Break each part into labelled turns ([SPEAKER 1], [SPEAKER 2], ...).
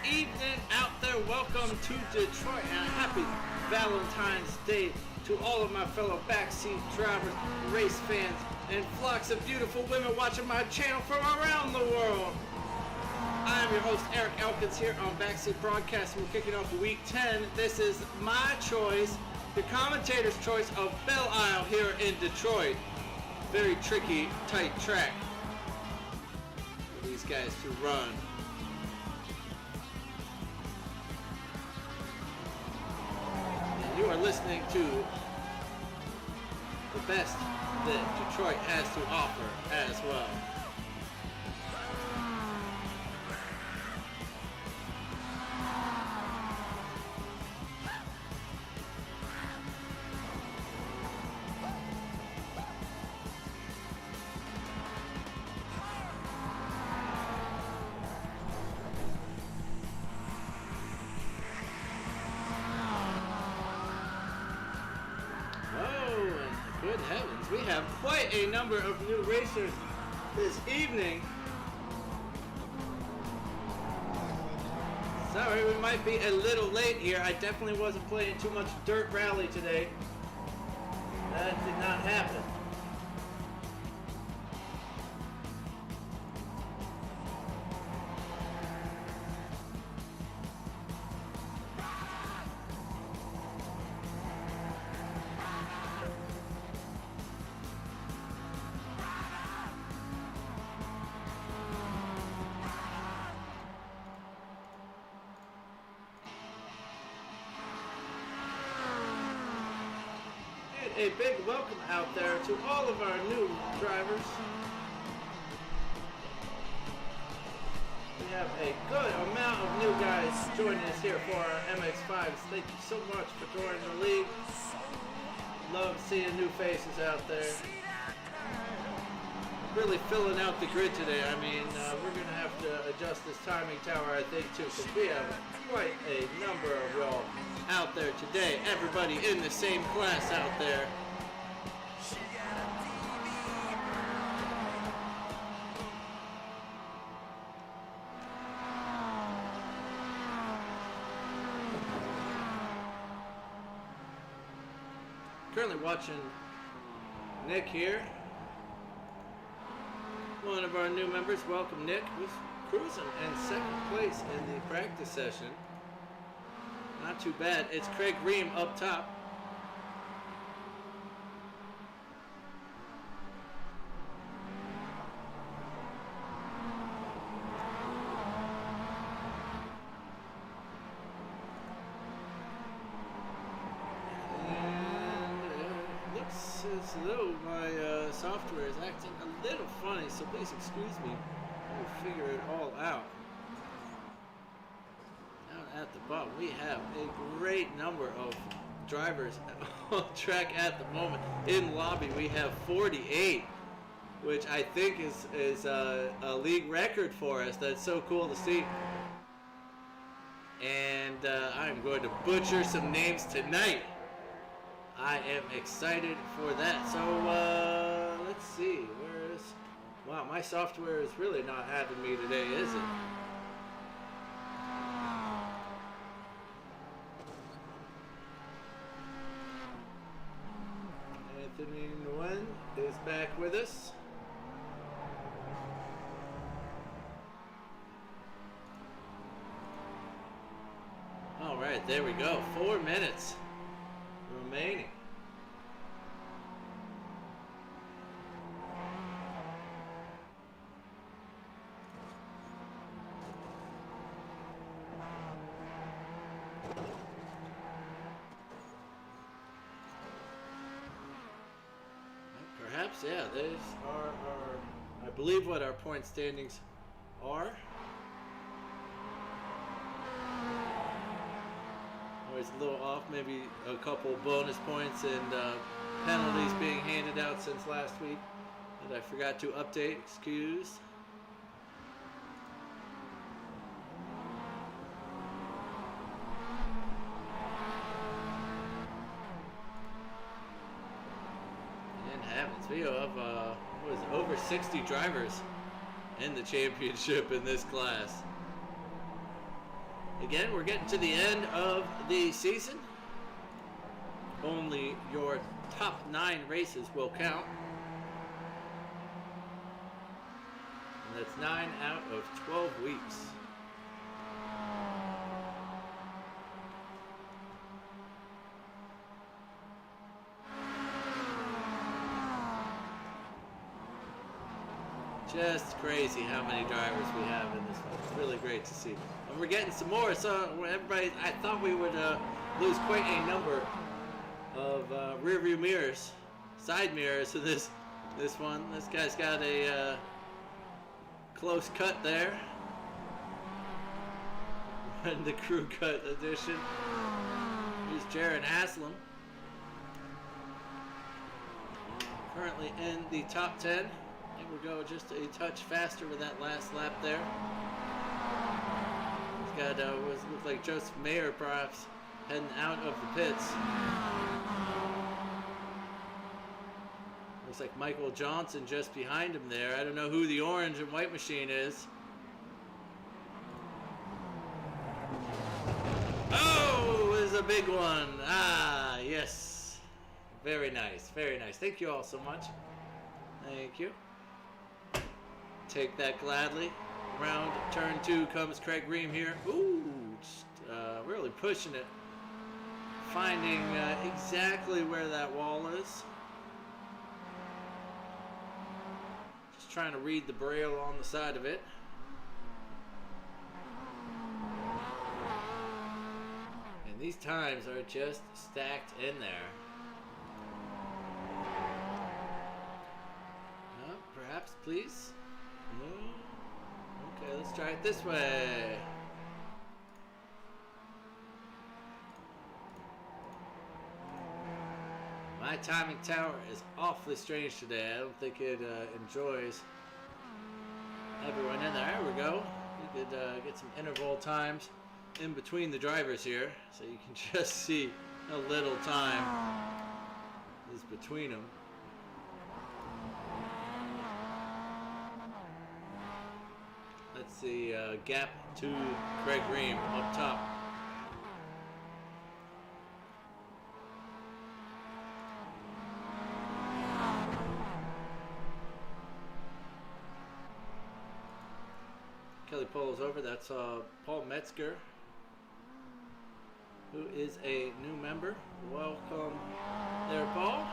[SPEAKER 1] evening out there. Welcome to Detroit and a happy Valentine's Day to all of my fellow backseat drivers, race fans, and flocks of beautiful women watching my channel from around the world. I am your host, Eric Elkins, here on Backseat Broadcasting. We're kicking off week 10. This is my choice, the commentator's choice of Belle Isle here in Detroit. Very tricky, tight track for these guys to run. And you are listening to the best that Detroit has to offer as well. Good heavens, we have quite a number of new racers this evening. Sorry, we might be a little late here. I definitely wasn't playing too much dirt rally today. That did not happen. A big welcome out there to all of our new drivers. We have a good amount of new guys joining us here for our MX-5s. Thank you so much for joining the league. Love seeing new faces out there. Really filling out the grid today. I mean, we're going to have to adjust this timing tower, I think, too, because we have quite a number of y'all out there today. Everybody in the same class out there. Currently watching Nick here. One of our new members. Welcome, Nick. Who's cruising in second place in the practice session. Not too bad. It's Craig Ream up top. And looks as though my software is acting a little funny, so please excuse me. We'll figure it all out. At the bottom, we have a great number of drivers on track at the moment. In lobby, we have 48, which I think is a league record for us. That's so cool to see. And I'm going to butcher some names tonight. I am excited for that. So let's see. Wow, my software is really not having me today, is it? Anthony Nguyen is back with us. All right, there we go. 4 minutes remaining. Perhaps, yeah, those are I believe what our point standings are. Always a little off, maybe a couple bonus points and penalties being handed out since last week that I forgot to update, excuse. We have over 60 drivers in the championship in this class. Again, we're getting to the end of the season. Only your top 9 races will count. And that's 9 out of 12 weeks. Just crazy how many drivers we have in this one. It's really great to see. And we're getting some more. So everybody, I thought we would lose quite a number of rear view mirrors, side mirrors to this one. This guy's got a close cut there. And the crew cut edition. Here's Jaron Haslam. Currently in the top 10. We'll go just a touch faster with that last lap there. He's got looks like Joseph Mayer perhaps heading out of the pits. Looks like Michael Johnson just behind him there. I don't know who the orange and white machine is. Oh, it was a big one. Ah, yes. Very nice, very nice. Thank you all so much. Thank you. Take that gladly. Round turn 2 comes Craig Ream here. Ooh, just, really pushing it. Finding exactly where that wall is. Just trying to read the braille on the side of it. And these times are just stacked in there. Perhaps, please. Okay, let's try it this way. My timing tower is awfully strange today. I don't think it enjoys everyone in there. There we go. We could get some interval times in between the drivers here, so you can just see how little time is between them. That's the gap to Craig Ream up top. Kelly pulls over. That's Paul Metzger, who is a new member. Welcome there, Paul.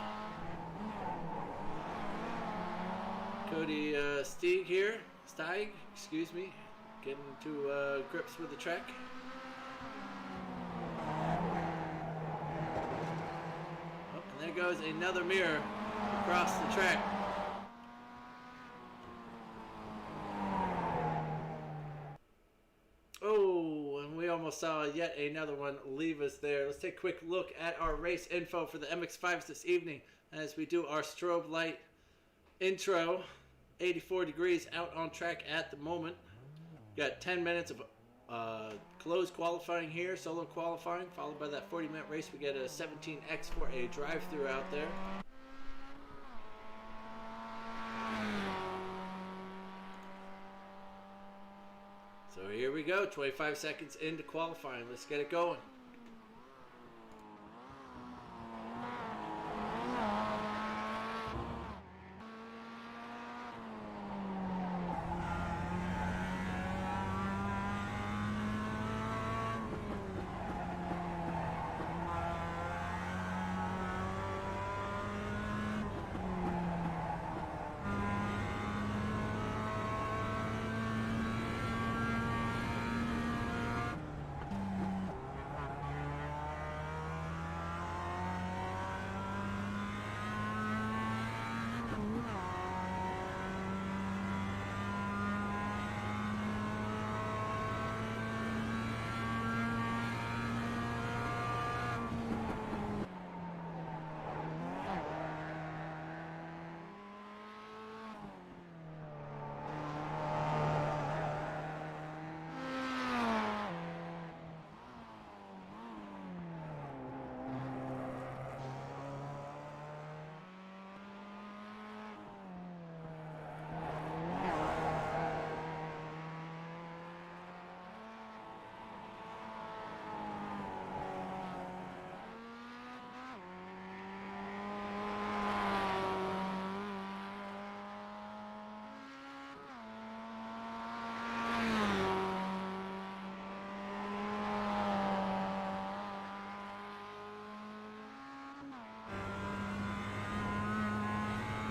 [SPEAKER 1] Cody Stieg here. Steig, excuse me, getting to grips with the track. Oh, and there goes another mirror across the track. Oh, and we almost saw yet another one leave us there. Let's take a quick look at our race info for the MX-5s this evening as we do our strobe light intro. 84 degrees out on track at the moment. Got 10 minutes of closed qualifying here, solo qualifying, followed by that 40-minute race. We get a 17X for a drive-through out there. So here we go, 25 seconds into qualifying. Let's get it going.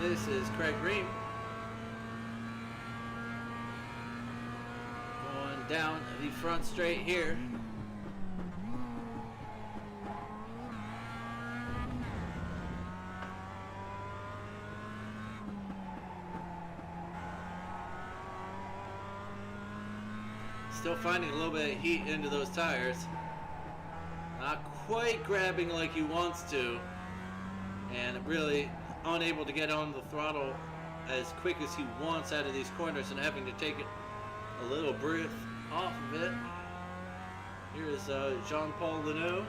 [SPEAKER 1] This is Craig Ream. Going down the front straight here. Still finding a little bit of heat into those tires. Not quite grabbing like he wants to. And really unable to get on the throttle as quick as he wants out of these corners and having to take it a little breath off of it. Here is Jean-Paul Lenoux.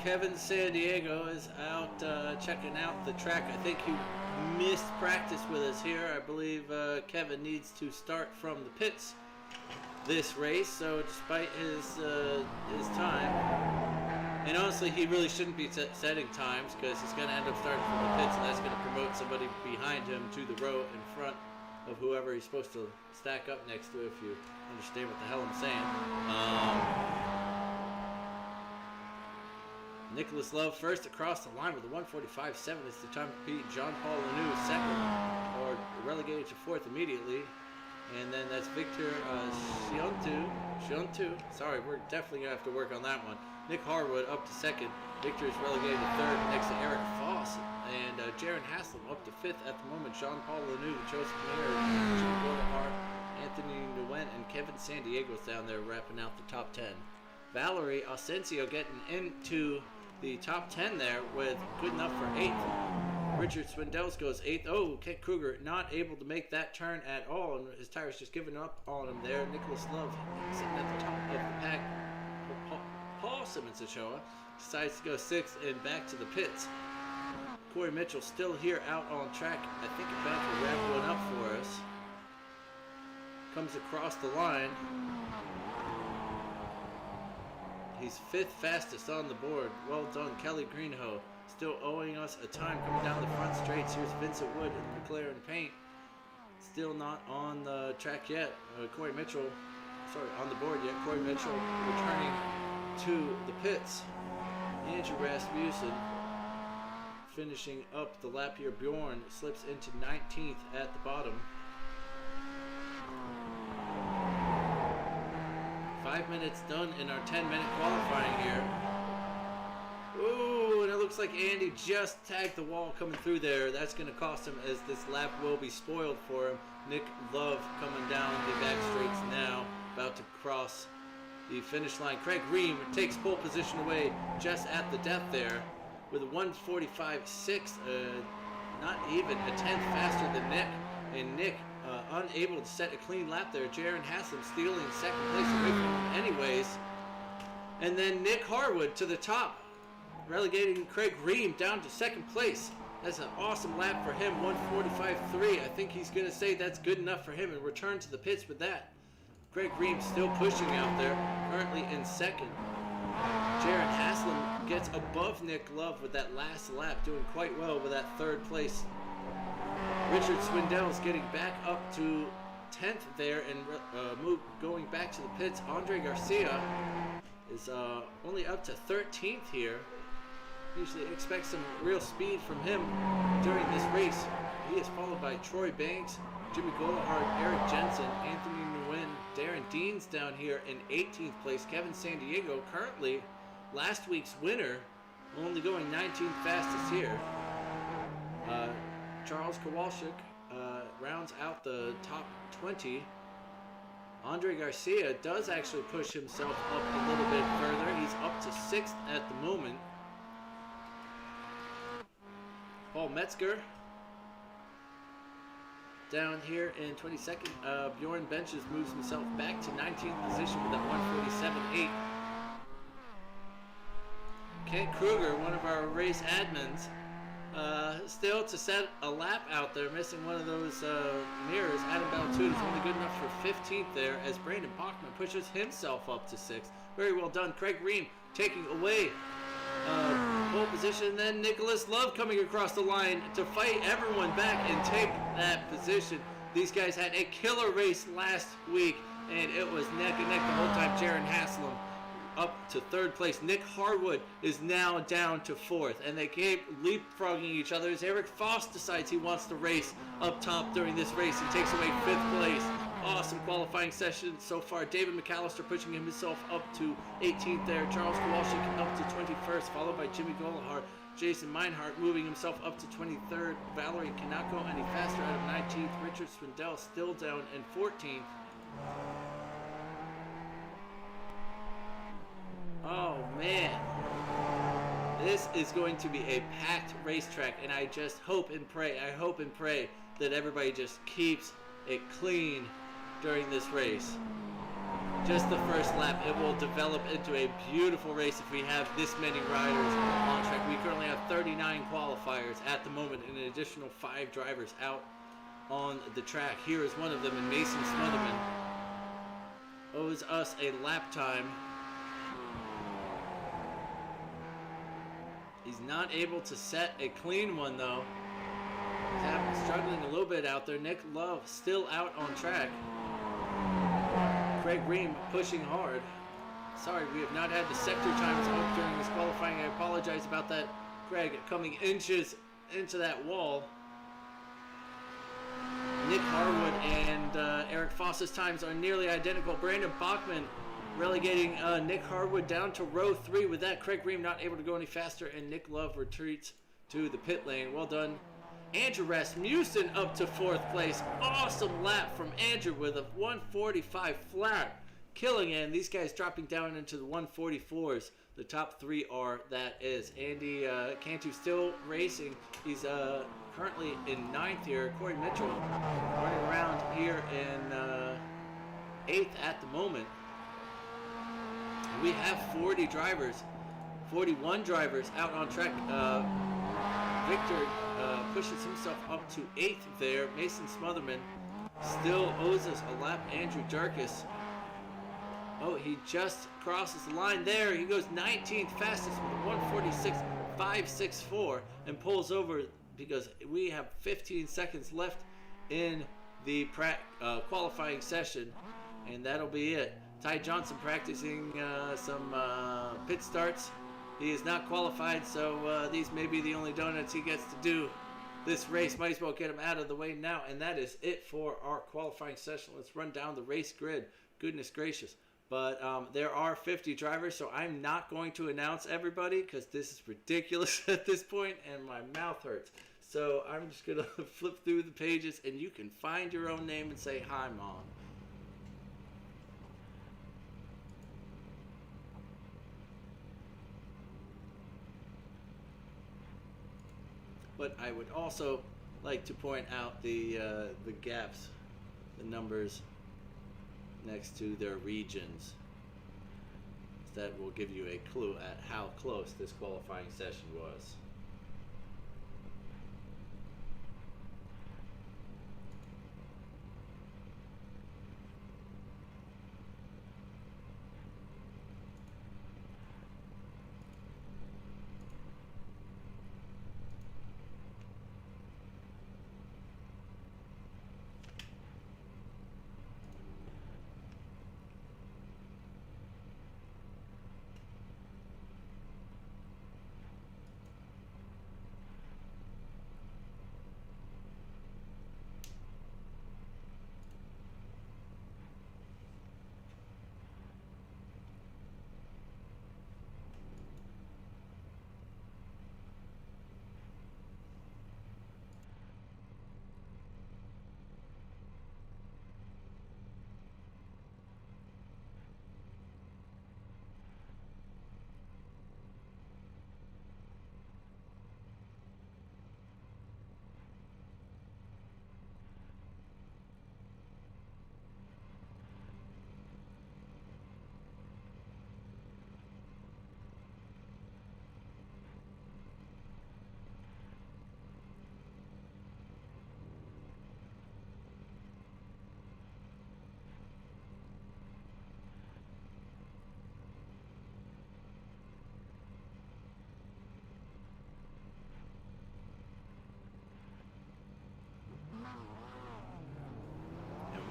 [SPEAKER 1] Kevin San Diego is out checking out the track. I think he missed practice with us here. I believe Kevin needs to start from the pits this race, so despite his time, and honestly he really shouldn't be setting times because he's going to end up starting from the pits, and that's going to promote somebody behind him to the row in front of whoever he's supposed to stack up next to, if you understand what the hell I'm saying. Nicholas Love first across the line with a 1:45.7. It's the time to beat Jean-Paul Lenoux second, or relegated to fourth immediately. And then that's Victor Shiontu. Sorry, we're definitely going to have to work on that one. Nick Harwood up to second. Victor is relegated to third next to Eric Foss. And Jaron Haslam up to fifth at the moment. Jean-Paul Lenoux, Joseph Mayer, Jim Gordon, Anthony Nguyen, and Kevin San Diego's down there wrapping out the top 10. Valerie Asensio getting into the top 10 there with good enough for 8th. Richard Swindels goes 8th. Oh, Kent Kruger not able to make that turn at all, and his tires just giving up on him there. Nicholas Love sitting at the top of the pack. Paul Simmons-Ochoa decides to go 6th and back to the pits. Corey Mitchell still here out on track. I think about to wrap one up for us. Comes across the line. He's 5th fastest on the board. Well done, Kelly Greenhoe. Still owing us a time coming down the front straights. Here's Vincent Wood in the McLaren paint. Still not on the track yet. Corey Mitchell, on the board yet. Corey Mitchell returning to the pits. Andrew Rasmussen finishing up the lap here. Bjorn slips into 19th at the bottom. 5 minutes done in our 10-minute qualifying here. Ooh, and it looks like Andy just tagged the wall coming through there. That's going to cost him, as this lap will be spoiled for him. Nick Love coming down the back straights now, about to cross the finish line. Craig Ream takes pole position away just at the death there with a 1:45.6, not even a tenth faster than Nick. And Nick unable to set a clean lap there. Jaron Haslam stealing second place away from him anyways. And then Nick Harwood to the top, relegating Craig Ream down to second place. That's an awesome lap for him, 1:45.3. I think he's going to say that's good enough for him and return to the pits with that. Craig Ream still pushing out there, currently in second. Jaron Haslam gets above Nick Love with that last lap, doing quite well with that third place. Richard Swindell's getting back up to 10th there and going back to the pits. Andre Garcia is only up to 13th here. Usually expect some real speed from him during this race. He is followed by Troy Banks, Jimmy Golahard, Eric Jensen, Anthony Nguyen, Darren Dean's down here in 18th place. Kevin San Diego, currently last week's winner, only going 19th fastest here. Charles Kowalczyk rounds out the top 20. Andre Garcia does actually push himself up a little bit further. He's up to 6th at the moment. Paul Metzger down here in 22nd. Bjorn Benches moves himself back to 19th position with that 1:47.8. Kent Kruger, one of our race admins, Still to set a lap out there, missing one of those mirrors. Adam Bell is only good enough for 15th there as Brandon Bachman pushes himself up to 6th. Very well done. Craig Ream taking away pole position. Then Nicholas Love coming across the line to fight everyone back and take that position. These guys had a killer race last week, and it was neck and neck the whole time. Jaron Haslam up to 3rd place. Nick Harwood is now down to 4th, and they keep leapfrogging each other as Eric Foss decides he wants to race up top during this race and takes away 5th place. Awesome qualifying session so far. David McAllister pushing himself up to 18th there. Charles Kowalczyk up to 21st, followed by Jimmy Golahar. Jason Meinhardt moving himself up to 23rd. Valerie Kanako any faster out of 19th. Richard Swindell still down in 14th. Oh man, this is going to be a packed racetrack, and I just hope and pray, that everybody just keeps it clean during this race. Just the first lap, it will develop into a beautiful race if we have this many riders on track. We currently have 39 qualifiers at the moment, and an additional 5 drivers out on the track. Here is one of them, and Mason Smotherman owes us a lap time. He's not able to set a clean one though. He's struggling a little bit out there. Nick Love still out on track. Craig Ream pushing hard. Sorry, we have not had the sector times up during this qualifying. I apologize about that. Craig coming inches into that wall. Nick Harwood and Eric Foss's times are nearly identical. Brandon Bachman relegating Nick Harwood down to row 3. With that, Craig Ream not able to go any faster, and Nick Love retreats to the pit lane. Well done. Andrew Rasmussen up to 4th place. Awesome lap from Andrew with a 145 flat. Killing it. And these guys dropping down into the 144s. The top 3 are, that is. Andy Cantu still racing. He's currently in 9th here. Corey Mitchell running around here in 8th at the moment. We have 40 drivers, 41 drivers out on track. Victor pushes himself up to 8th there. Mason Smotherman still owes us a lap. Andrew Darkus. Oh, he just crosses the line there. He goes 19th fastest with a 146.564 and pulls over because we have 15 seconds left in the qualifying session, and that'll be it. Ty Johnson practicing some pit starts. He is not qualified, so these may be the only donuts he gets to do this race. Might as well get him out of the way now. And that is it for our qualifying session. Let's run down the race grid. Goodness gracious. But there are 50 drivers, so I'm not going to announce everybody because this is ridiculous at this point and my mouth hurts. So I'm just going to flip through the pages and you can find your own name and say, "Hi, Mom." But I would also like to point out the gaps, the numbers next to their regions. That will give you a clue at how close this qualifying session was.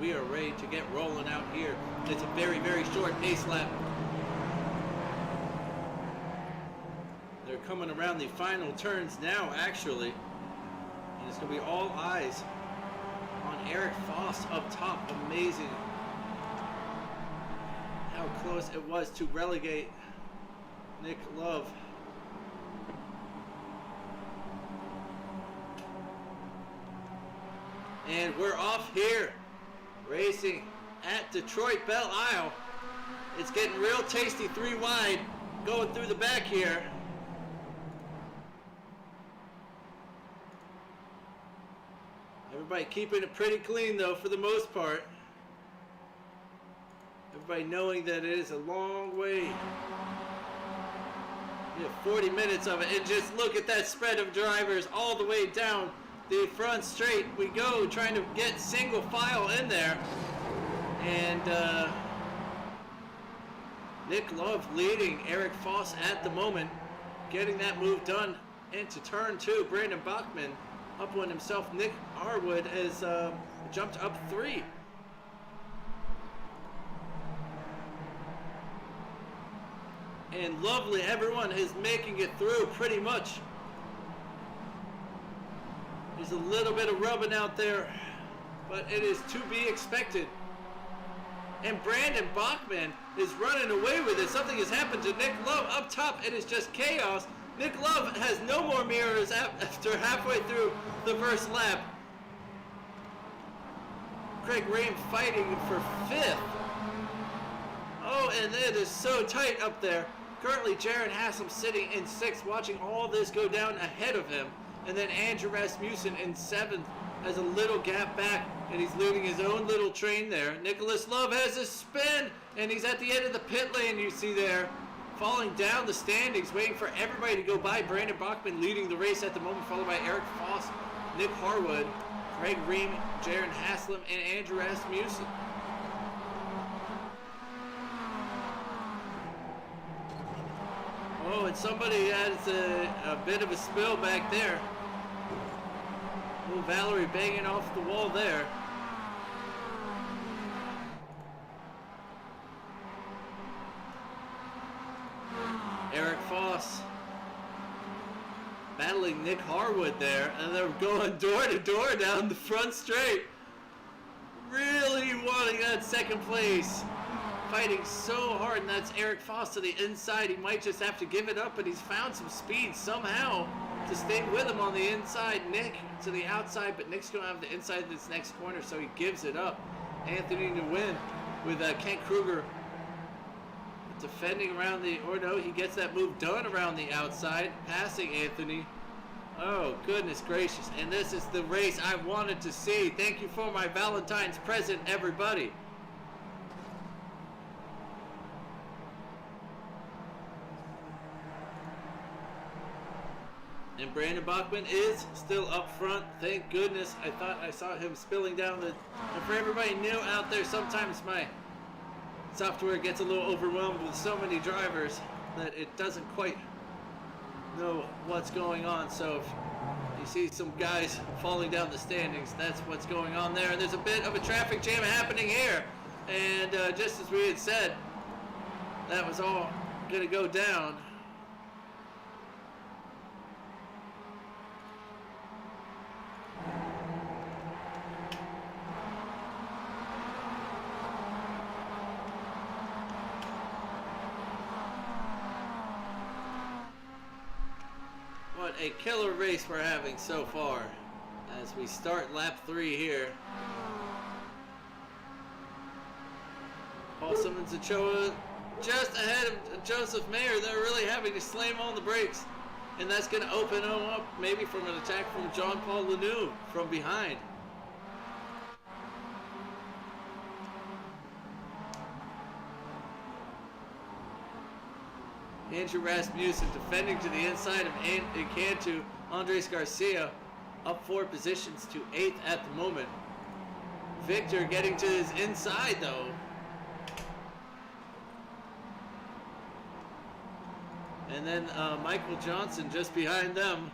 [SPEAKER 1] we are ready to get rolling out here. It's a very, very short pace lap. They're coming around the final turns now, actually. And it's going to be all eyes on Eric Foss up top. Amazing how close it was to relegate Nick Love. And we're off here, racing at Detroit Belle Isle. It's getting real tasty, 3 wide, going through the back here. Everybody keeping it pretty clean though, for the most part. Everybody knowing that it is a long way. You have 40 minutes of it, and just look at that spread of drivers all the way down the front straight. We go, trying to get single file in there. And Nick Love leading Eric Foss at the moment, getting that move done into turn 2. Brandon Bachman up one himself. Nick Harwood has jumped up 3. And lovely, everyone is making it through pretty much. There's a little bit of rubbing out there, but it is to be expected. And Brandon Bachman is running away with it. Something has happened to Nick Love up top. It is just chaos. Nick Love has no more mirrors after halfway through the first lap. Craig Ream fighting for 5th. Oh, and it is so tight up there. Currently, Jaron Haslam sitting in 6th, watching all this go down ahead of him. And then Andrew Rasmussen in 7th has a little gap back, and he's leading his own little train there. Nicholas Love has a spin, and he's at the end of the pit lane, you see there, falling down the standings, waiting for everybody to go by. Brandon Bachman leading the race at the moment, followed by Eric Foss, Nick Harwood, Craig Ream, Jaron Haslam, and Andrew Rasmussen. Oh, and somebody has a bit of a spill back there. Oh, Valerie banging off the wall there. Eric Foss battling Nick Harwood there, and they're going door to door down the front straight. Really wanting that second place. Fighting so hard, and that's Eric Foss to the inside. He might just have to give it up, but he's found some speed somehow to stay with him on the inside. Nick to the outside, but Nick's going to have the inside of this next corner, so he gives it up. Anthony to win with Kent Kruger defending around the, or no, he gets that move done around the outside, passing Anthony. Oh, goodness gracious. And this is the race I wanted to see. Thank you for my Valentine's present, everybody. And Brandon Bachman is still up front. Thank goodness. I thought I saw him spilling down the... And for everybody new out there, sometimes my software gets a little overwhelmed with so many drivers that it doesn't quite know what's going on. So if you see some guys falling down the standings, that's what's going on there. And there's a bit of a traffic jam happening here. And just as we had said, that was all going to go down. What a killer race we're having so far as we start lap 3 here. Paul Simmons and Choa just ahead of Joseph Mayer. They're really having to slam on the brakes, and that's going to open them up maybe from an attack from John Paul Lanou from behind. Andrew Rasmussen defending to the inside of Cantu. Andres Garcia up 4 positions to 8th at the moment. Victor getting to his inside though. And then Michael Johnson just behind them,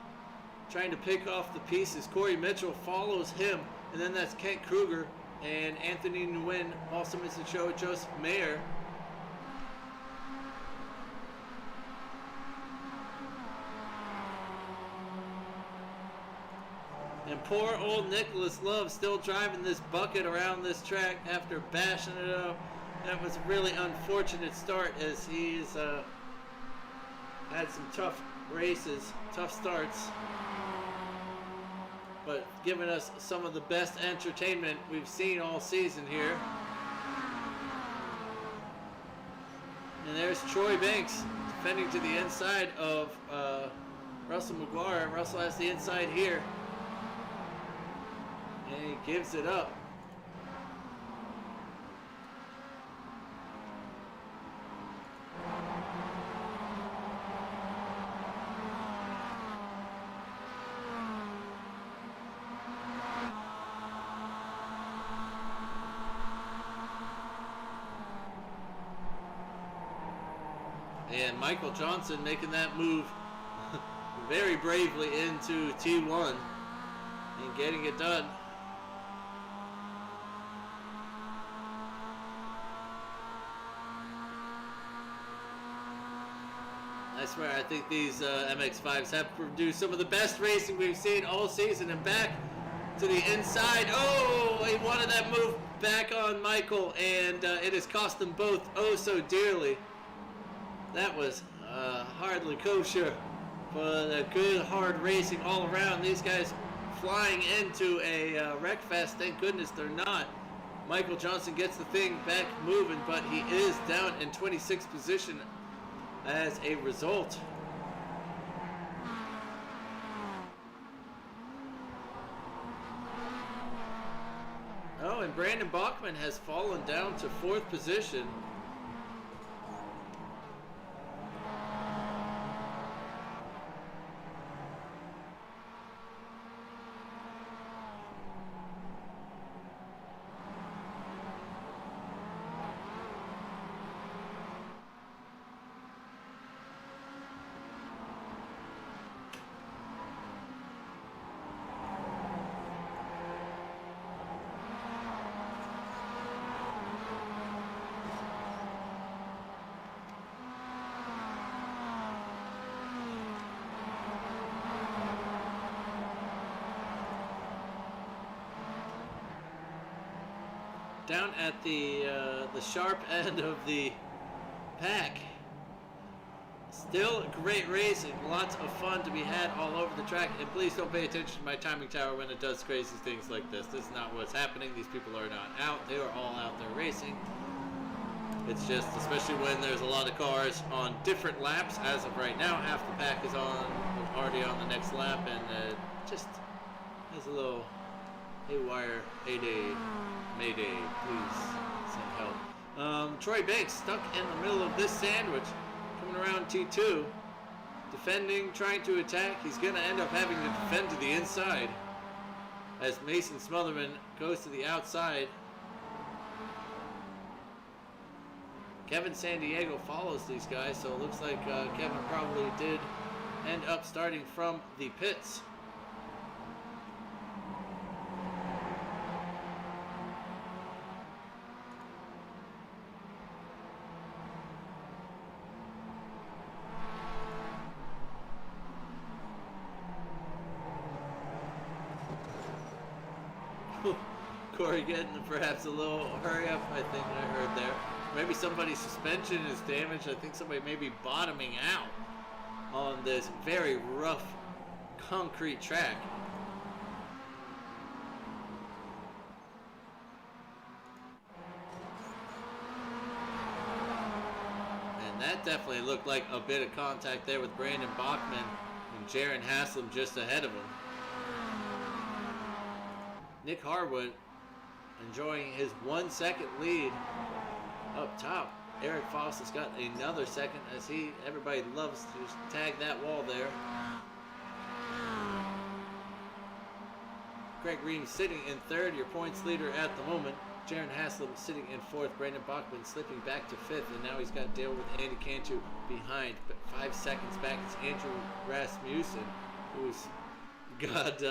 [SPEAKER 1] trying to pick off the pieces. Corey Mitchell follows him, and then that's Kent Kruger and Anthony Nguyen also missed the show. Joseph Mayer. And poor old Nicholas Love still driving this bucket around this track after bashing it up. That was a really unfortunate start, as he's had some tough races, tough starts, but giving us some of the best entertainment we've seen all season here. And there's Troy Banks defending to the inside of Russell McGuire. Russell has the inside here. And he gives it up. And Michael Johnson making that move very bravely into T1 and getting it done. I swear, I think these MX-5s have produced some of the best racing we've seen all season. And back to the inside. Oh, he wanted that move back on Michael, and it has cost them both oh so dearly. That was hardly kosher, but a good hard racing all around. These guys flying into a wreck fest. Thank goodness they're not. Michael Johnson gets the thing back moving, but he is down in 26th position as a result. Oh, and Brandon Bachman has fallen down to 4th position. Down at the sharp end of the pack. Still great racing, lots of fun to be had all over the track. And please don't pay attention to my timing tower when it does crazy things like this. This is not what's happening. These people are not out. They are all out there racing. It's just, especially when there's a lot of cars on different laps. As of right now, half the pack is already on the next lap, and just there's a little haywire heyday. Mayday, please send help. Troy Banks stuck in the middle of this sandwich, coming around T2, defending, trying to attack. He's going to end up having to defend to the inside as Mason Smotherman goes to the outside. Kevin Sandiego follows these guys, so it looks like Kevin probably did end up starting from the pits. Corey getting perhaps a little hurry up, I think I heard there. Maybe somebody's suspension is damaged. I think somebody may be bottoming out on this very rough concrete track. And that definitely looked like a bit of contact there with Brandon Bachman and Jaron Haslam just ahead of him. Nick Harwood enjoying his 1 second lead up top. Eric Foss has got another second as everybody loves to tag that wall there. Greg Ream sitting in 3rd, your points leader at the moment. Jaron Haslam sitting in 4th. Brandon Bachman slipping back to 5th, and now he's got to deal with Andy Cantu behind. But 5 seconds back, it's Andrew Rasmussen, who's got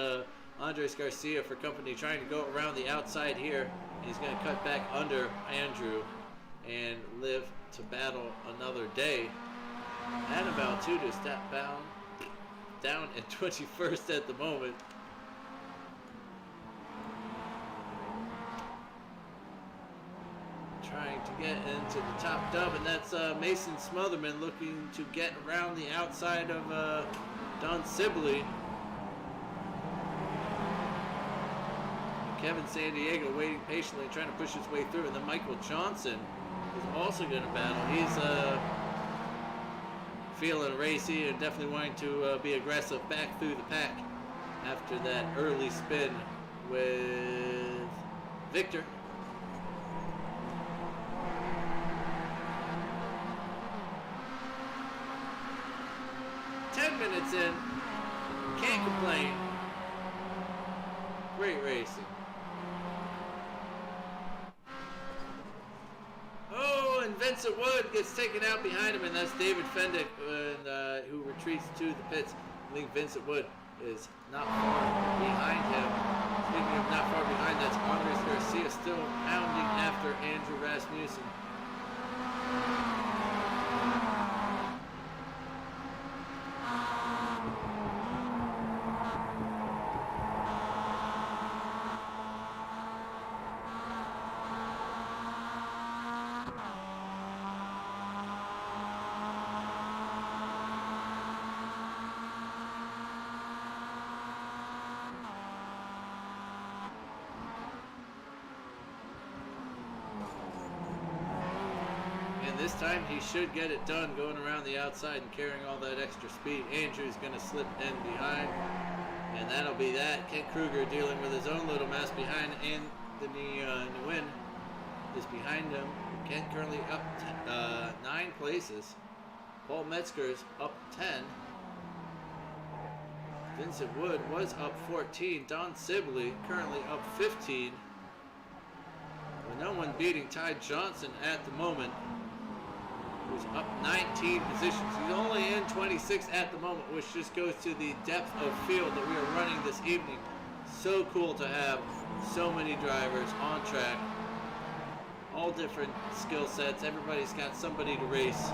[SPEAKER 1] Andres Garcia for company, trying to go around the outside here. He's going to cut back under Andrew and live to battle another day. Annabelle too to step down at 21st at the moment. Trying to get into the top dub, and that's Mason Smotherman looking to get around the outside of Don Sibley. Kevin San Diego waiting patiently, trying to push his way through, and then Michael Johnson is also going to battle. He's feeling racy and definitely wanting to be aggressive back through the pack after that early spin with Victor. Minutes in, can't complain. Great racing. Oh, and Vincent Wood gets taken out behind him, and that's David Fendick, who retreats to the pits. I think Vincent Wood is not far behind him. Speaking of not far behind, that's Andres Garcia still pounding after Andrew Rasmussen. This time he should get it done going around the outside and carrying all that extra speed. Andrew's going to slip in behind, and that'll be that. Kent Kruger dealing with his own little mess behind Anthony Nguyen is behind him. Kent currently up 9 places. Paul Metzger is up 10. Vincent Wood was up 14. Don Sibley currently up 15. With no one beating Ty Johnson at the moment, who's up 19 positions. He's only in 26 at the moment, which just goes to the depth of field that we are running this evening. So cool to have so many drivers on track, all different skill sets. Everybody's got somebody to race.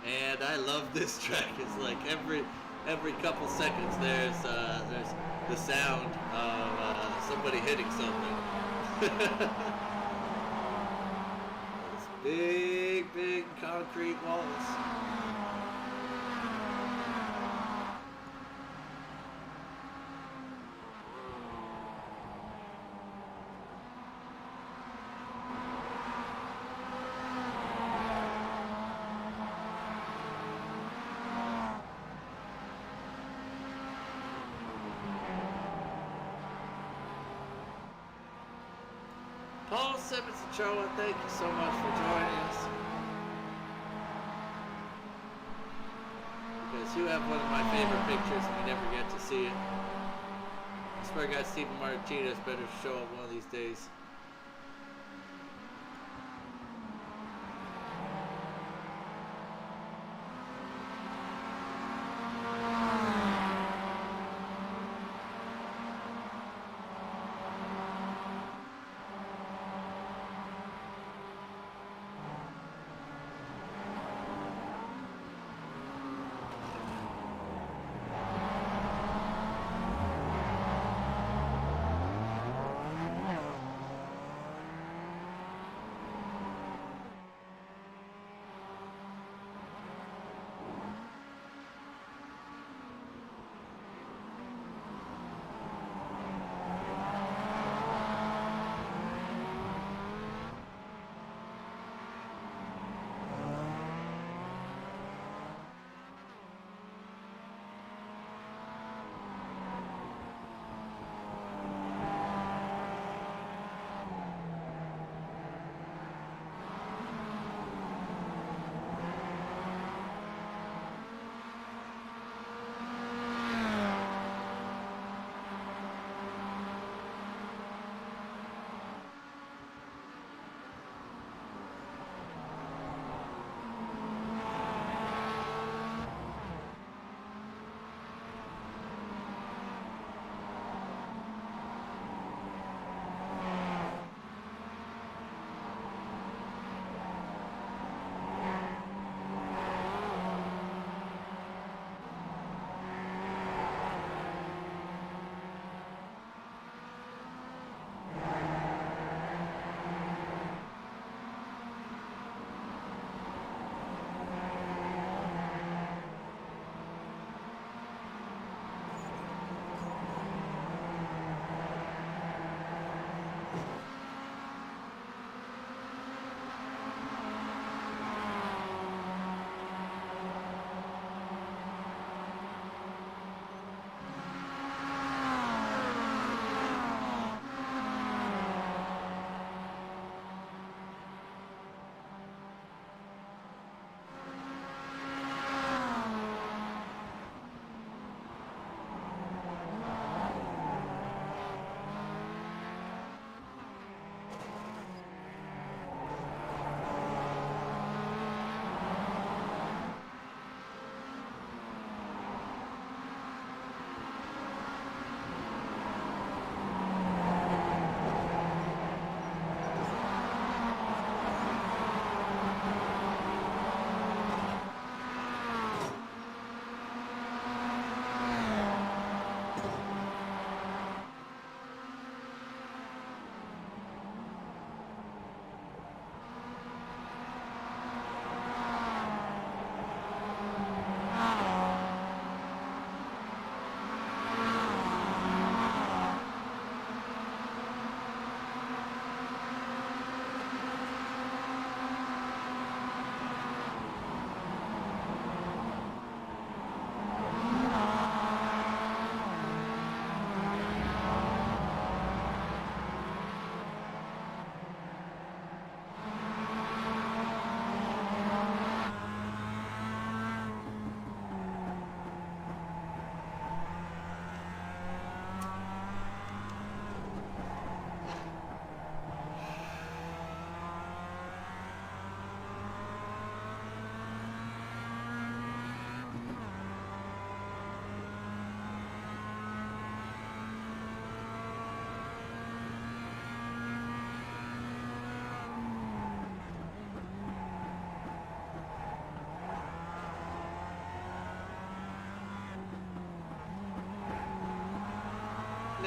[SPEAKER 1] And I love this track. It's like every couple seconds there's the sound of somebody hitting something. These big concrete walls. Paul Simmons-Ochoa, thank you so much for joining us. Because you have one of my favorite pictures and you never get to see it. I swear God, Stephen Martinez better show up one of these days.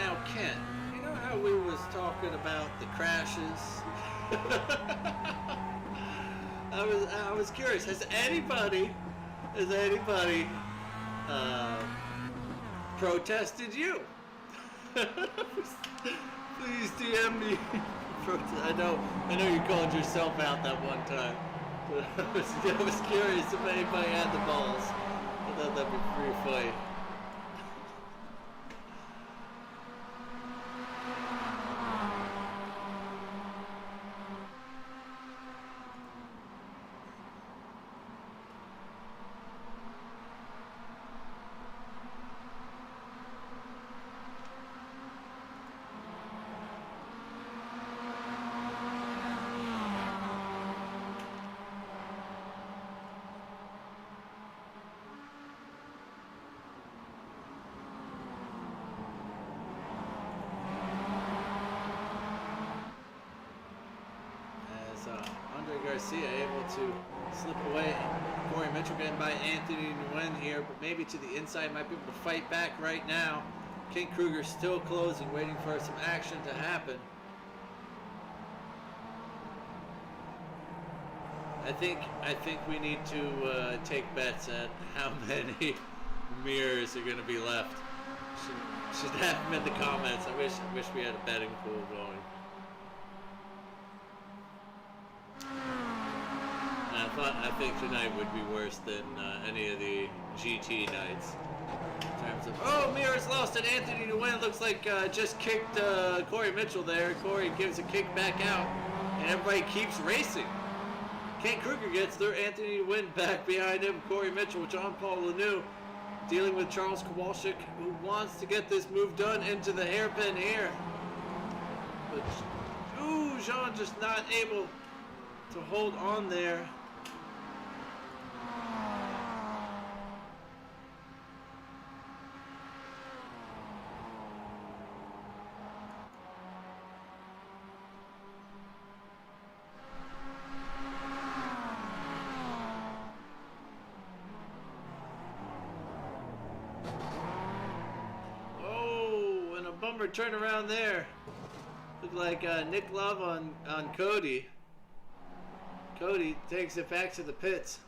[SPEAKER 1] Now, Ken, you know how we was talking about the crashes? I was curious. Has anybody protested you? Please DM me. I know you called yourself out that one time. But I was curious if anybody had the balls. I thought that'd be pretty funny. Garcia able to slip away. Corey Mitchell getting by Anthony Nguyen here, but maybe to the inside, might be able to fight back right now. Kent Kruger still closing, waiting for some action to happen. I think we need to take bets at how many mirrors are going to be left. Should have them in the comments. I wish we had a betting pool going. I think tonight would be worse than any of the GT nights. In terms of, oh, mirrors lost, and Anthony Nguyen looks like just kicked Corey Mitchell there. Corey gives a kick back out, and everybody keeps racing. Kent Kruger gets there. Anthony Nguyen back behind him. Corey Mitchell, John Paul Lanoux dealing with Charles Kowalczyk, who wants to get this move done into the hairpin here. But, ooh, Jean just not able to hold on there. Bumper turn around there. Looked like Nick Love on Cody. Cody takes it back to the pits.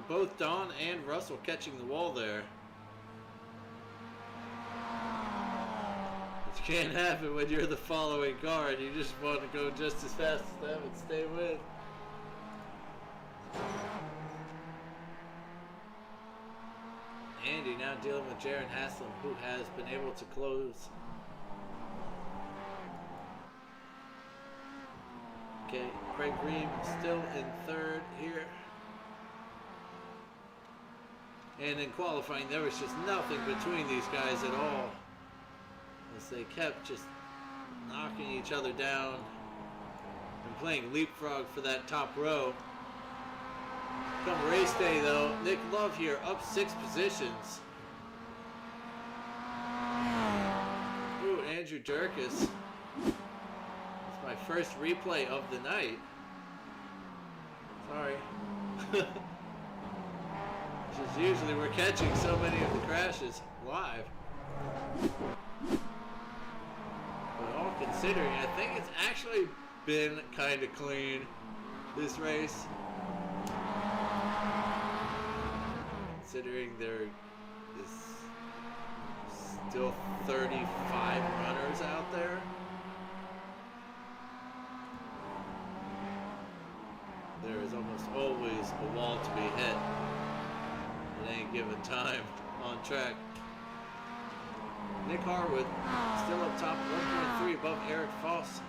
[SPEAKER 1] Both Don and Russell catching the wall there. Which can't happen when you're the following car and you just want to go just as fast as them and stay with. Andy now dealing with Jaron Haslam, who has been able to close. Okay, Craig Ream still in third here. And in qualifying, there was just nothing between these guys at all, as they kept just knocking each other down and playing leapfrog for that top row. Come race day, though, Nick Love here up 6 positions. Ooh, Andrew Durkis. It's my first replay of the night. Sorry. Because usually we're catching so many of the crashes live. But all considering, I think it's actually been kind of clean, this race. Considering there is still 35 runners out there. There is almost always a wall to be hit at any given time on track. Nick Harwood still up top, 1.3 above Eric Foss.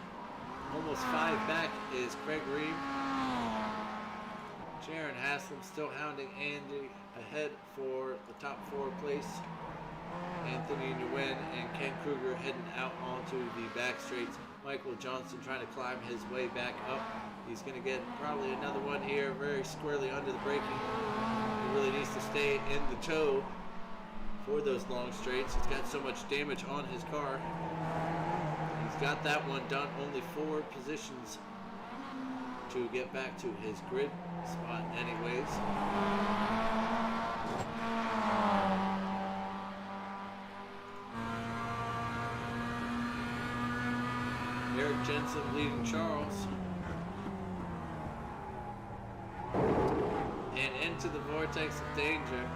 [SPEAKER 1] Almost 5 back is Craig Ream. Jaron Haslam still hounding Andy ahead for the top 4 place. Anthony Nguyen and Ken Kruger heading out onto the back straights. Michael Johnson trying to climb his way back up. He's going to get probably another one here, very squarely under the braking. He really needs to stay in the toe for those long straights. He's got so much damage on his car. He's got that one done. Only 4 positions to get back to his grid spot anyways. Eric Jensen leading Charles. And into the vortex of danger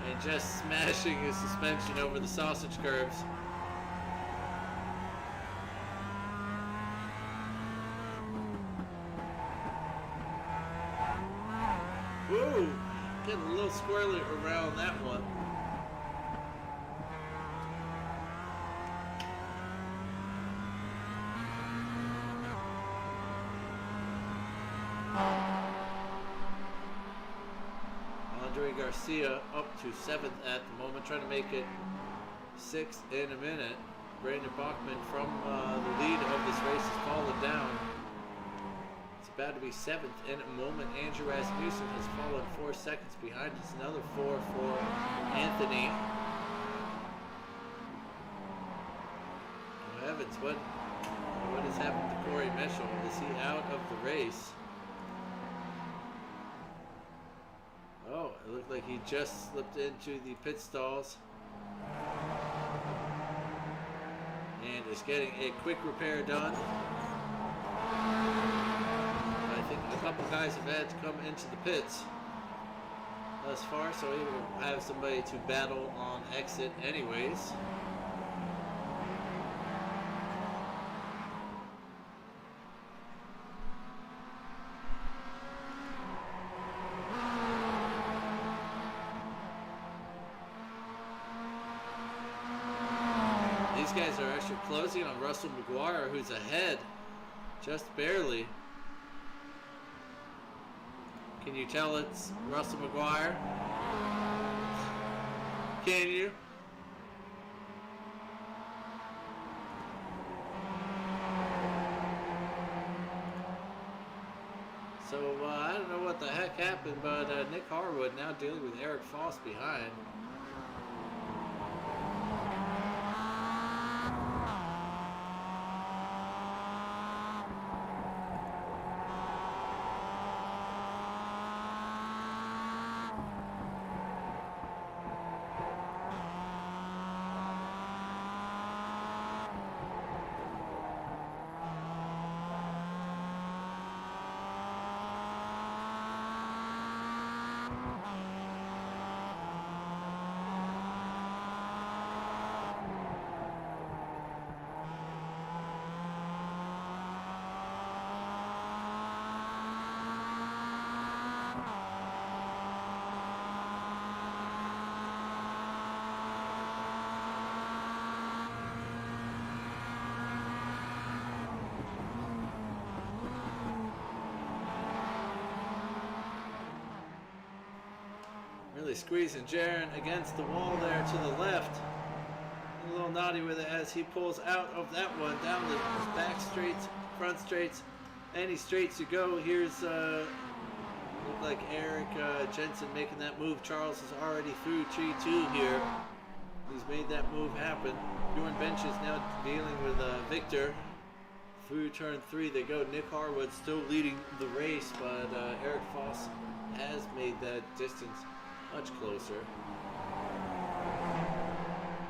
[SPEAKER 1] and just smashing his suspension over the sausage curbs. Woo! Getting a little squirrely around that one. Garcia up to 7th at the moment, trying to make it 6th in a minute. Brandon Bachman from the lead of this race has fallen down. It's about to be 7th in a moment. Andrew Rasmussen has fallen 4 seconds behind. It's another 4 for Anthony. Oh heavens, what has happened to Corey Mitchell? Is he out of the race? Oh, it looked like he just slipped into the pit stalls and is getting a quick repair done. I think a couple guys have had to come into the pits thus far, so he will have somebody to battle on exit anyways. These guys are actually closing on Russell McGuire, who's ahead, just barely. Can you tell it's Russell McGuire? Can you? So I don't know what the heck happened, but Nick Harwood now dealing with Eric Foss behind. Really squeezing Jaron against the wall there to the left. A little naughty with it as he pulls out of that one, down the back straights, front straights, any straights you go. Here's look like Eric Jensen making that move. Charles is already through G2 here. He's made that move happen. Bjorn Bench is now dealing with Victor. Through turn 3 they go. Nick Harwood still leading the race, but Eric Foss has made that distance much closer.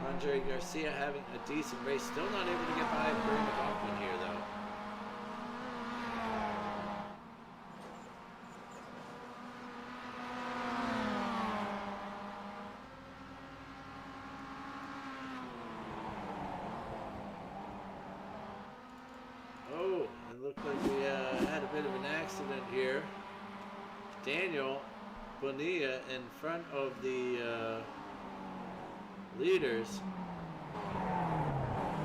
[SPEAKER 1] Andre Garcia having a decent race. Still not able to get by Brandon Bachman here though. Oh, it looked like we had a bit of an accident here. Daniel Bonilla in front of the leaders.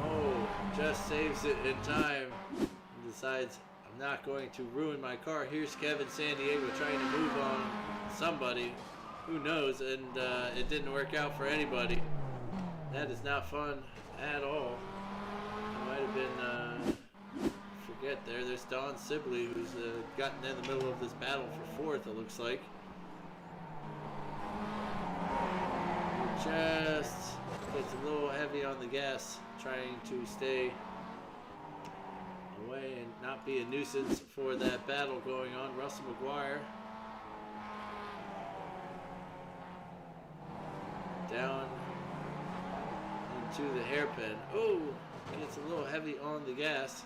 [SPEAKER 1] Oh, just saves it in time. And decides, I'm not going to ruin my car. Here's Kevin San Diego trying to move on somebody. Who knows? And it didn't work out for anybody. That is not fun at all. It might have been, forget there. There's Don Sibley, who's gotten in the middle of this battle for fourth, it looks like. Just gets a little heavy on the gas, trying to stay away and not be a nuisance for that battle going on. Russell McGuire down into the hairpin. Oh, gets a little heavy on the gas.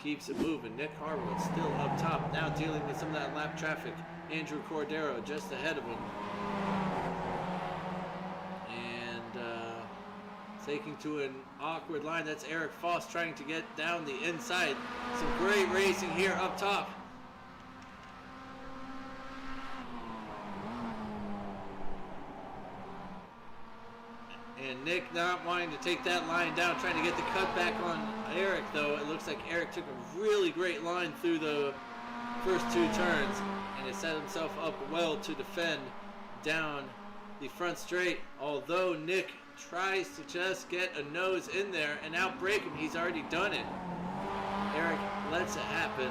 [SPEAKER 1] Keeps it moving. Nick Harwood still up top, now dealing with some of that lap traffic. Andrew Cordero just ahead of him. Taking to an awkward line. That's Eric Foss trying to get down the inside. Some great racing here up top. And Nick not wanting to take that line down, trying to get the cut back on Eric, though. It looks like Eric took a really great line through the first two turns, and has set himself up well to defend down the front straight. Although Nick tries to just get a nose in there and outbrake him, he's already done it. Eric lets it happen,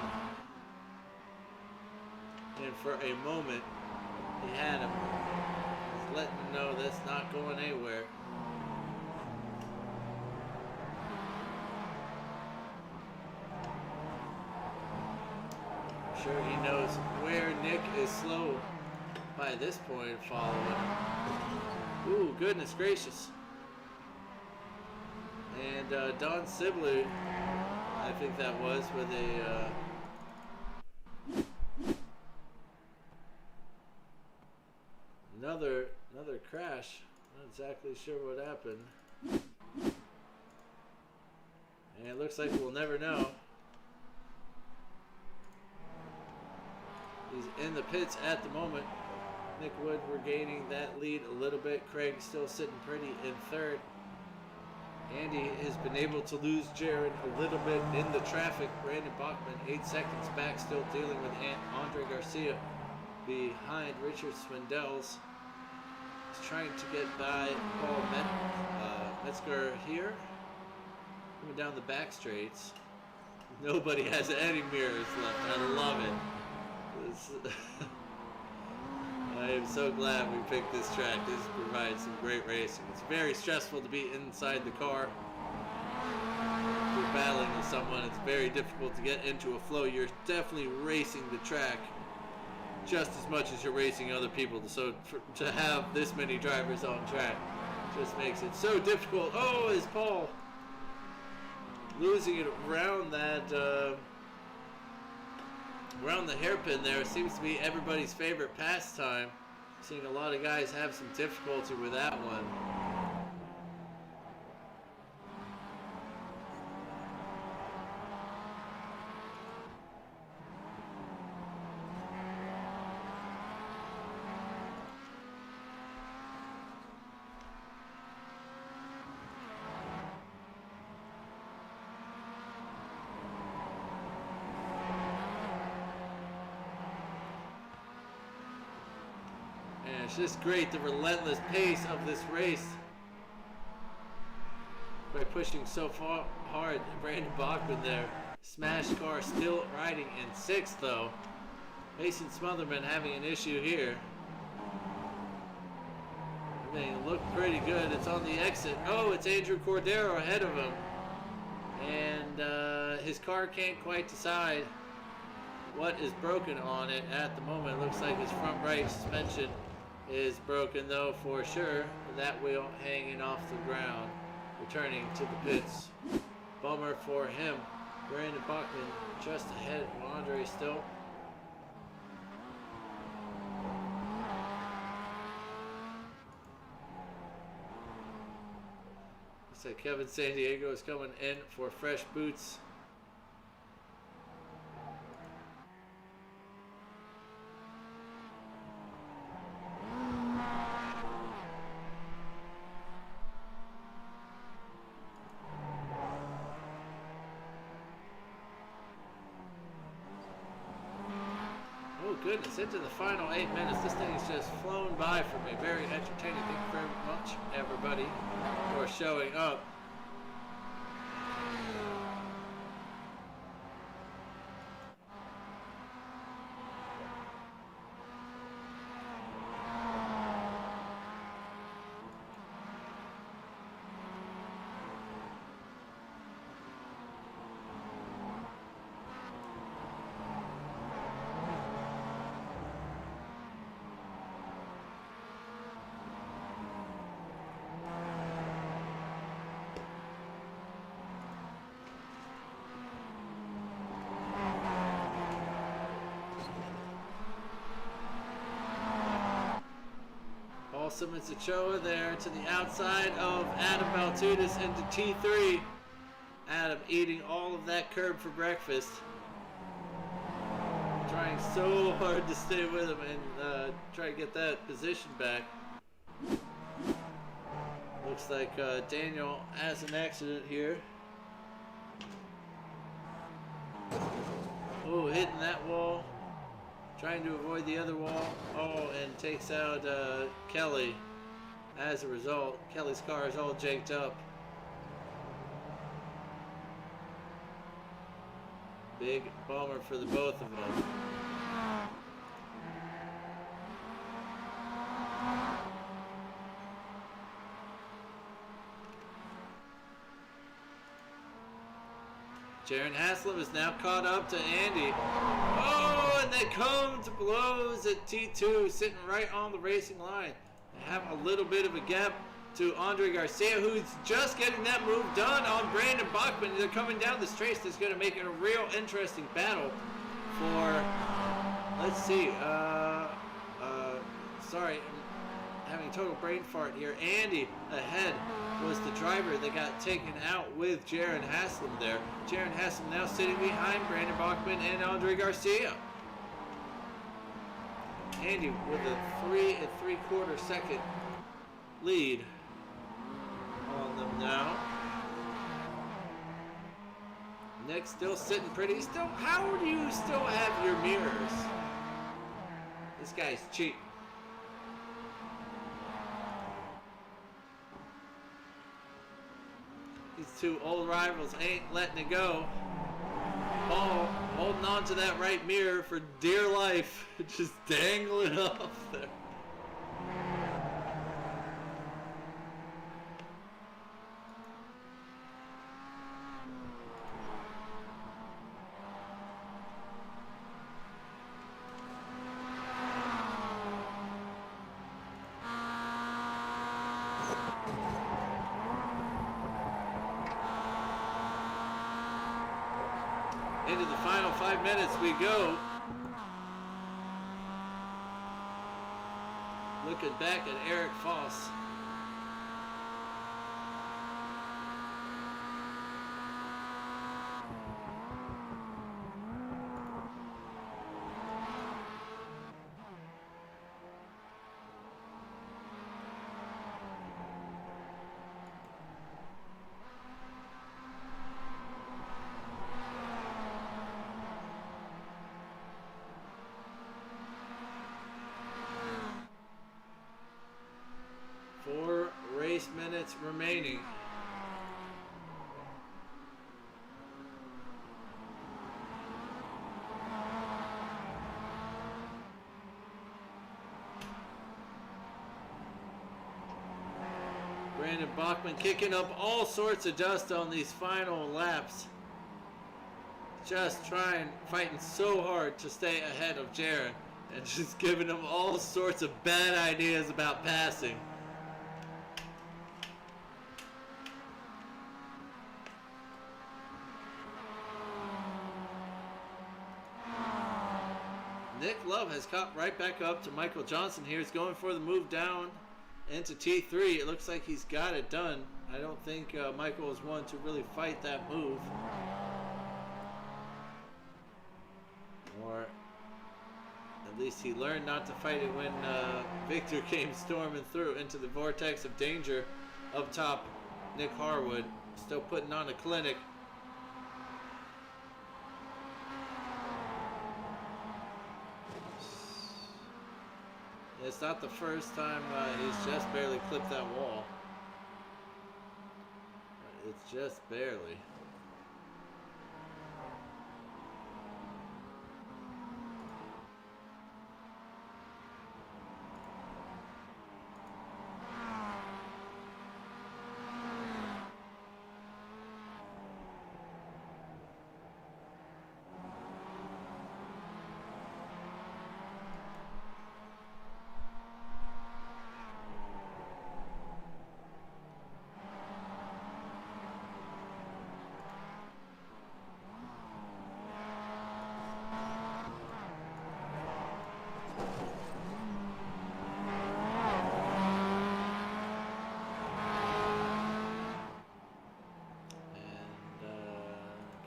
[SPEAKER 1] and for a moment he had him. He's letting him know that's not going anywhere. I'm sure he knows where Nick is slow by this point following. Ooh, goodness gracious. And Don Sibley, I think that was, with a another crash. Not exactly sure what happened. And it looks like we'll never know. He's in the pits at the moment. Nick Wood regaining that lead a little bit. Craig still sitting pretty in third. Andy has been able to lose Jared a little bit in the traffic. Brandon Bachman 8 seconds back, still dealing with Andre Garcia behind Richard Swindells. He's trying to get by Paul Metzger here. Coming down the back straights. Nobody has any mirrors left. I love it. I am so glad we picked this track. This provides some great racing. It's very stressful to be inside the car. If you're battling with someone, it's very difficult to get into a flow. You're definitely racing the track just as much as you're racing other people. So to have this many drivers on track just makes it so difficult. Oh, is Paul losing it around that... around the hairpin there? Seems to be everybody's favorite pastime. Seeing a lot of guys have some difficulty with that one. It's just great, the relentless pace of this race by pushing so far hard. Brandon Bachman there. Smash car still riding in sixth, though. Mason Smotherman having an issue here. Everything looked pretty good. It's on the exit. Oh, it's Andrew Cordero ahead of him. And his car can't quite decide what is broken on it at the moment. It looks like his front right suspension is broken, though, for sure. That wheel hanging off the ground, returning to the pits. Bummer for him. Brandon Bachman just ahead of Andre still. Looks like Kevin San Diego is coming in for fresh boots. goodness, into the final 8 minutes. This thing has just flown by for me. Very entertaining. Thank you very much, everybody, for showing up. Simmons Ochoa there to the outside of Adam Baltutis into T3. Adam eating all of that curb for breakfast. Trying so hard to stay with him and try to get that position back. Looks like Daniel has an accident here. Oh, hitting that wall. Trying to avoid the other wall. Oh, and takes out Kelly. As a result, Kelly's car is all janked up. Big bummer for the both of them. Jaron Haslam is now caught up to Andy. Oh, and they come to blows at T2, sitting right on the racing line. They have a little bit of a gap to Andre Garcia, who's just getting that move done on Brandon Bachman. They're coming down this race. That's going to make it a real interesting battle for, let's see, sorry, I'm having a total brain fart here. Andy ahead was the driver that got taken out with Jaron Haslam there. Jaron Haslam now sitting behind Brandon Bachman and Andre Garcia. Andy with a 3 3/4 second lead on them now. Nick still sitting pretty. Still, how do you still have your mirrors? This guy's cheating. These two old rivals ain't letting it go. Paul holding on to that right mirror for dear life. Just dangling off there. Into the final 5 minutes we go. Looking back at Eric Foss. Minutes remaining. Brandon Bachman kicking up all sorts of dust on these final laps. Just fighting so hard to stay ahead of Jaron and just giving him all sorts of bad ideas about passing. Nick Love has caught right back up to Michael Johnson here. He's going for the move down into T3. It looks like he's got it done. I don't think Michael is one to really fight that move. Or at least he learned not to fight it when Victor came storming through into the vortex of danger up top. Nick Harwood still putting on a clinic. It's not the first time he's just barely clipped that wall. It's just barely.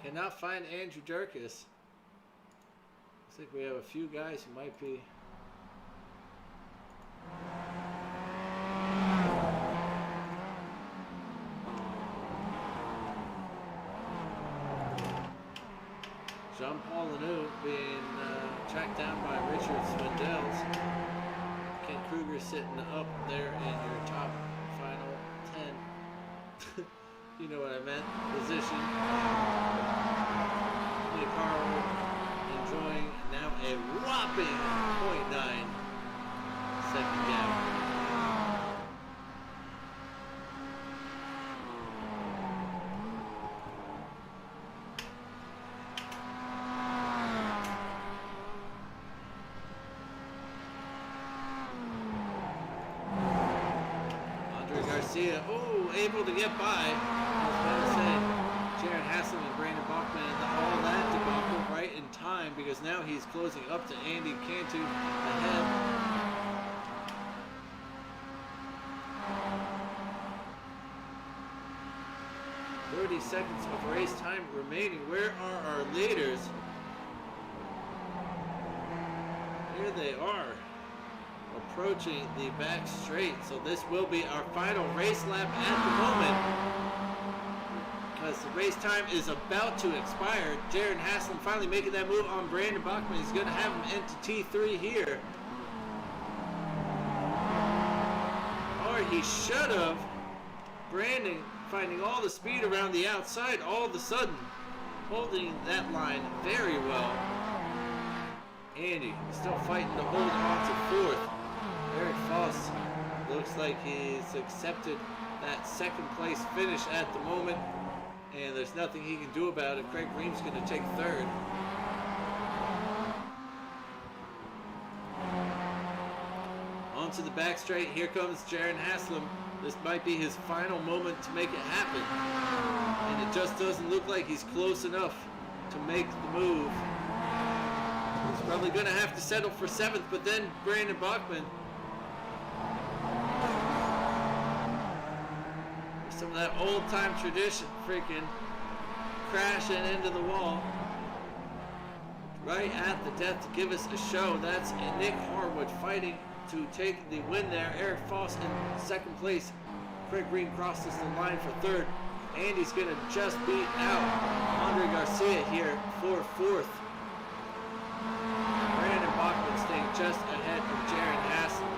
[SPEAKER 1] Cannot find Andrew Durkis. Looks like we have a few guys who might be. Jean-Paul Lanou being tracked down by Richard Swindells. Ken Kruger sitting up there in your top final 10. You know what I meant. Position. Nick Harwood enjoying now a whopping 0.9 second gap. Oh, able to get by. I was about to say, Jared Haslam and Brandon Bachman, all that debacle right in time because now he's closing up to Andy Cantu ahead. "30 seconds of race time remaining. Where are our leaders?" Here they are, approaching the back straight. So this will be our final race lap at the moment, because the race time is about to expire. Jared Haslam finally making that move on Brandon Bachman. He's going to have him into T3 here. Or he should have. Brandon finding all the speed around the outside all of a sudden, holding that line very well. Andy still fighting to hold on to fourth. Eric Foss looks like he's accepted that second place finish at the moment, and there's nothing he can do about it. Craig Ream's going to take third. Onto the back straight. Here comes Jared Haslam. This might be his final moment to make it happen, and it just doesn't look like he's close enough to make the move. He's probably going to have to settle for seventh, but then Brandon Bachman, some of that old-time tradition, freaking crashing into the wall right at the death to give us a show. That's Nick Harwood fighting to take the win there. Eric Foss in second place. Craig Green crosses the line for third. Andy's going to just beat out Andre Garcia here for fourth. Brandon Bachman staying just ahead of Jared Haslam.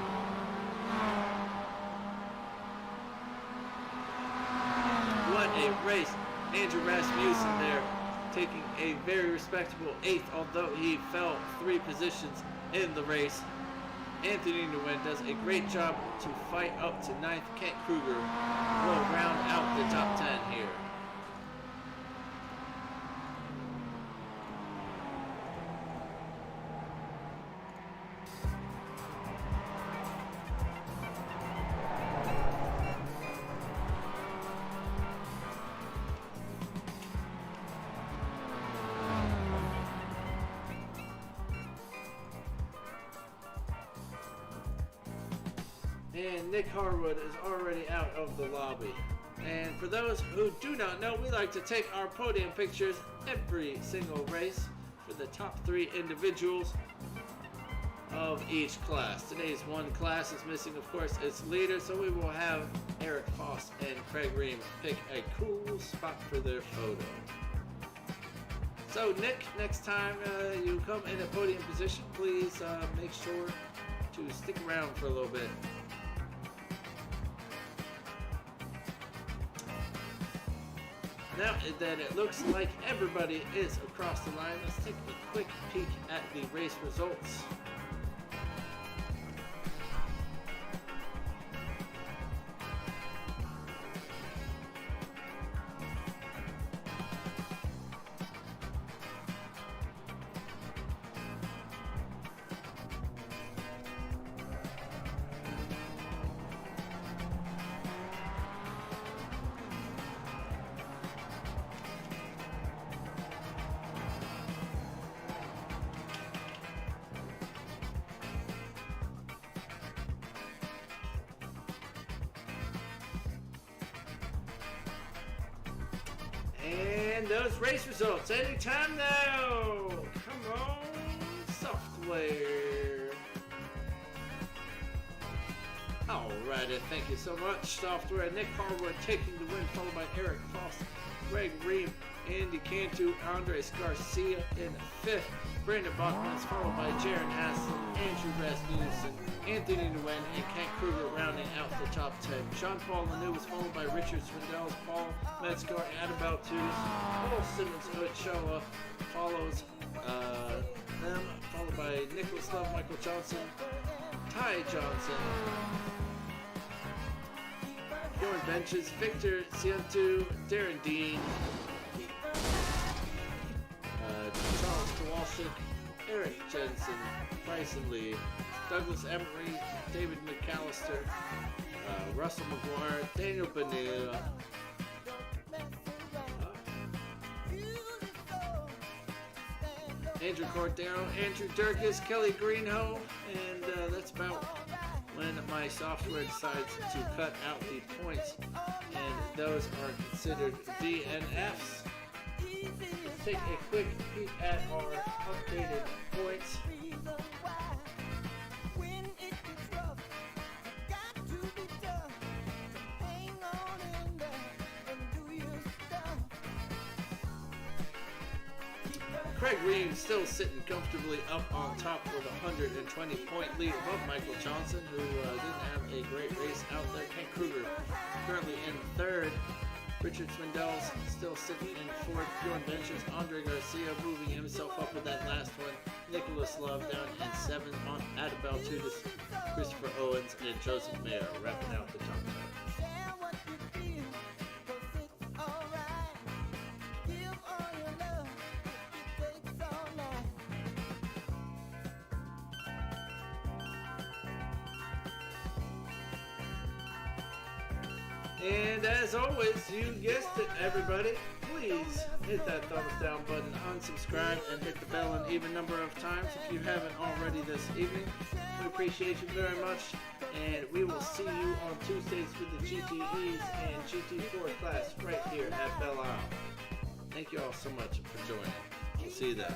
[SPEAKER 1] What a race. Andrew Rasmussen there taking a very respectable 8th, although he fell 3 positions in the race. Anthony Nguyen does a great job to fight up to 9th. Kent Kruger will round out the top 10 here. And Nick Harwood is already out of the lobby. And for those who do not know, we like to take our podium pictures every single race for the top 3 individuals of each class. Today's one class is missing, of course, its leader, so we will have Eric Foss and Craig Ream pick a cool spot for their photo. So Nick, next time you come in a podium position, please make sure to stick around for a little bit. Now that it looks like everybody is across the line, let's take a quick peek at the race results. And those race results, anytime now! Come on, software! Alrighty, thank you so much, software. Nick Harwood taking the win, followed by Eric Foss, Greg Ream, Andy Cantu, Andres Garcia in 5th. Brandon Bachman is followed by Jaron Hassel, Andrew Rasmussen, Anthony Nguyen, and Kent Kruger rounding out the top 10. Sean Paul Lanu was followed by Richard Swindell, Paul Metzger, Adam Baltus, Paul Simmons Ochoa follows them, followed by Nicholas Love, Michael Johnson, Ty Johnson, Bjorn Benches, Victor Cientu, Darren Dean, Charles Kowalczyk, Eric Jensen, Bryson Lee, Douglas Emery, David McAllister, Russell McGuire, Daniel Bonilla, Andrew Cordero, Andrew Durkis, Kelly Greenhoe, and that's about when my software decides to cut out the points, and those are considered DNFs. Let's take a quick peek at our updated points. Craig Ream still sitting comfortably up on top with a 120-point lead above Michael Johnson, who didn't have a great race out there. Kent Kruger currently in 3rd. Richard Swindell's still sitting in 4th. Bjorn Benches, Andre Garcia moving himself up with that last one. Nicholas Love down in 7th on Adam Baltutis, Christopher Owens, and Joseph Mayer wrapping out the top 10. And as always, you guessed it, everybody, please hit that thumbs down button, unsubscribe, and hit the bell an even number of times if you haven't already this evening. We appreciate you very much, and we will see you on Tuesdays with the GTEs and GT4 class right here at Belle. Thank you all so much for joining. We'll see you then.